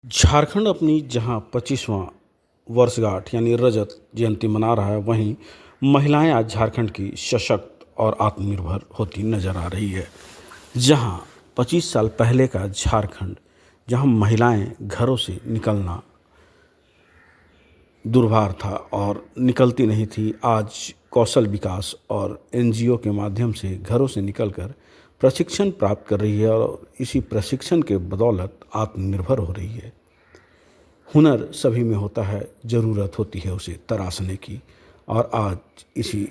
झारखंड अपनी जहां 25वां वर्षगांठ यानी रजत जयंती मना रहा है, वहीं महिलाएं आज झारखंड की सशक्त और आत्मनिर्भर होती नजर आ रही है। जहां 25 साल पहले का झारखंड, जहां महिलाएं घरों से निकलना दुर्भार था और निकलती नहीं थी, आज कौशल विकास और एनजीओ के माध्यम से घरों से निकलकर प्रशिक्षण प्राप्त कर रही है और इसी प्रशिक्षण के बदौलत आत्मनिर्भर हो रही है। हुनर सभी में होता है, ज़रूरत होती है उसे तराशने की, और आज इसी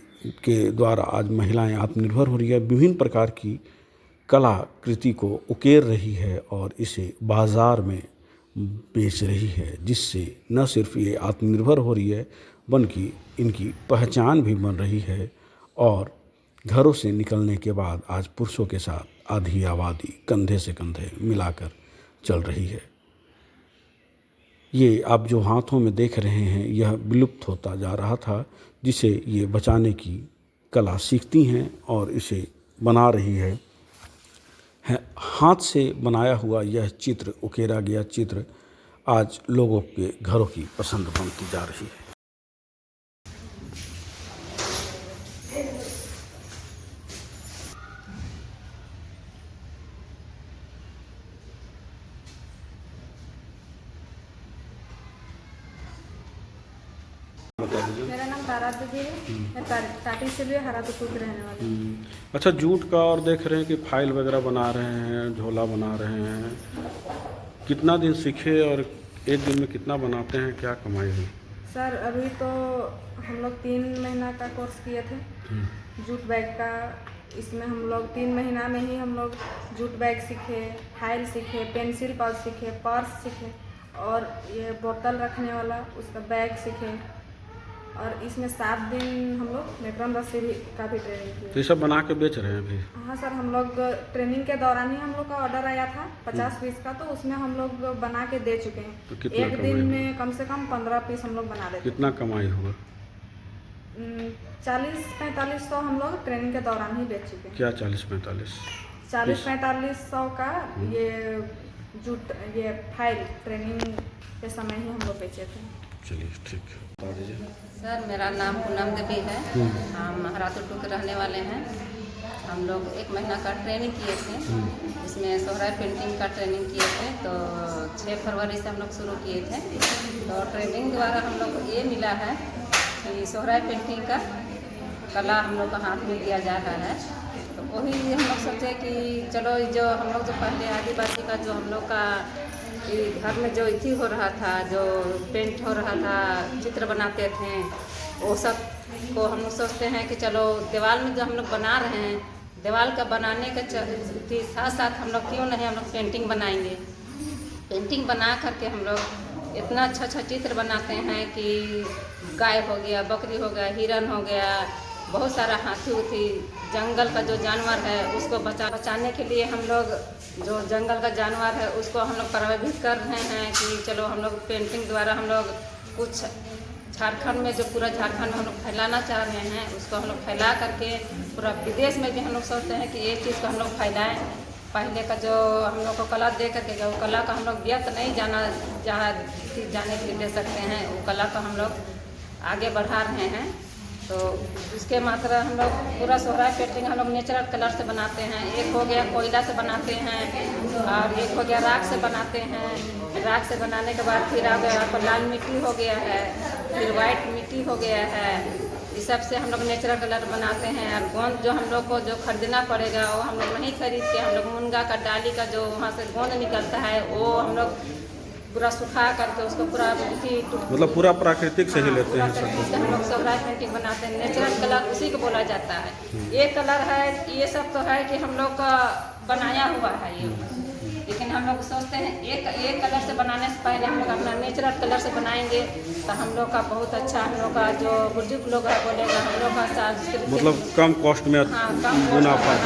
के द्वारा आज महिलाएं आत्मनिर्भर हो रही है। विभिन्न प्रकार की कलाकृति को उकेर रही है और इसे बाज़ार में बेच रही है, जिससे न सिर्फ ये आत्मनिर्भर हो रही है बल्कि इनकी पहचान भी बन रही है। और घरों से निकलने के बाद आज पुरुषों के साथ आधी आबादी कंधे से कंधे मिलाकर चल रही है। ये आप जो हाथों में देख रहे हैं, यह विलुप्त होता जा रहा था, जिसे ये बचाने की कला सीखती हैं और इसे बना रही है। हाथ से बनाया हुआ यह चित्र, उकेरा गया चित्र, आज लोगों के घरों की पसंद बनती जा रही है। बता दीजिए। मेरा नाम तारा देवी है। मैं स्टार्टिंग से भी हरा तो खुद रहने वाली हूँ। अच्छा, जूट का और देख रहे हैं कि फाइल वगैरह बना रहे हैं, झोला बना रहे हैं। कितना दिन सीखे और एक दिन में कितना बनाते हैं, क्या कमाई हुई? सर अभी तो हम लोग 3 महीना का कोर्स किए थे जूट बैग का। इसमें हम लोग 3 महीना में ही हम लोग जूट बैग सीखे, फाइल सीखे, पेंसिल पाउच सीखे, पर्स सीखे और ये बोतल रखने वाला उसका बैग सीखे। और इसमें 7 दिन हम लोग मैक्रम रस्सी भी का भी ट्रेनिंग किए। तो ये सब बना के बेच रहे हैं अभी? हाँ सर, हम लोग ट्रेनिंग के दौरान ही हम लोग का ऑर्डर आया था 50 पीस का, तो उसमें हम लोग बना के दे चुके हैं। तो कितना एक दिन में कम से कम 15 पीस हम लोग बना देते। कितना कमाई होगा? 40-45 सौ हम लोग ट्रेनिंग के दौरान ही बेच चुके हैं। क्या 40-45? 40-45 सौ का ये जूट, ये फाइल ट्रेनिंग के समय ही हम लोग बेचे थे। चलिए ठीक है, बता दीजिए। सर मेरा नाम पूनम देवी है। हम हरातुटू के रहने वाले हैं। हम लोग 1 महीना का ट्रेनिंग किए थे, जिसमें सोहराय पेंटिंग का ट्रेनिंग किए थे। तो 6 फरवरी से हम लोग शुरू किए थे। तो ट्रेनिंग द्वारा हम लोग को ये मिला है कि सोहराय पेंटिंग का कला हम लोग को हाथ में दिया जा रहा है। तो वही हम लोग सोचे कि चलो जो हम लोग जो पहले आदिवासी का जो हम लोग का घर में जो इथी हो रहा था, जो पेंट हो रहा था, चित्र बनाते थे, वो सब को हम लोग सोचते हैं कि चलो दीवार में जो हम लोग बना रहे हैं, दीवार का बनाने के साथ साथ हम लोग क्यों नहीं हम लोग पेंटिंग बनाएंगे। पेंटिंग बना करके हम लोग इतना अच्छा अच्छा चित्र बनाते हैं कि गाय हो गया, बकरी हो गया, हिरन हो गया, बहुत सारा हाथी उथी, जंगल का जो जानवर है उसको बचाने के लिए हम लोग जो जंगल का जानवर है उसको हम लोग प्रभावित कर रहे हैं कि चलो हम लोग पेंटिंग द्वारा हम लोग कुछ झारखंड में, जो पूरा झारखंड में हम लोग फैलाना चाह रहे हैं, उसको हम लोग फैला करके पूरा विदेश में भी हम लोग सोचते हैं कि ये चीज़ को हम लोग फैलाएँ। पहले का जो हम लोग को कला दे करके जो कला का हम लोग व्यर्थ नहीं जाने के लिए दे सकते हैं, वो कला को हम लोग आगे बढ़ा रहे हैं। तो उसके मात्रा हम लोग पूरा सोहराय पेंटिंग हम लोग नेचुरल कलर से बनाते हैं। एक हो गया कोयला से बनाते हैं और एक हो गया राख से बनाते हैं। राख से बनाने के बाद फिर आ गया आपका लाल मिट्टी हो गया है, फिर वाइट मिट्टी हो गया है। इस सब से हम लोग नेचुरल कलर बनाते हैं। और गोंद जो हम लोग को जो खरीदना पड़ेगा वो हम लोग नहीं खरीद के, हम लोग मुनगा का डाली का जो वहाँ से गोंद निकलता है वो हम लोग पूरा सुखा करके उसको पूरा मतलब पूरा प्राकृतिक से ही लेते हैं सब। हम लोग सोहराय पेंटिंग बनाते हैं। नेचुरल कलर उसी को बोला जाता है। ये कलर है, ये सब तो है कि हम लोग का बनाया हुआ है ये, लेकिन हम लोग सोचते हैं एक कलर से बनाने से पहले हम लोग अपना नेचुरल कलर से बनाएंगे तो हम लोग का बहुत अच्छा, हम लोग का जो बुजुर्ग लोग है बोलेगा हम लोग का मतलब कम कॉस्ट में मुनाफा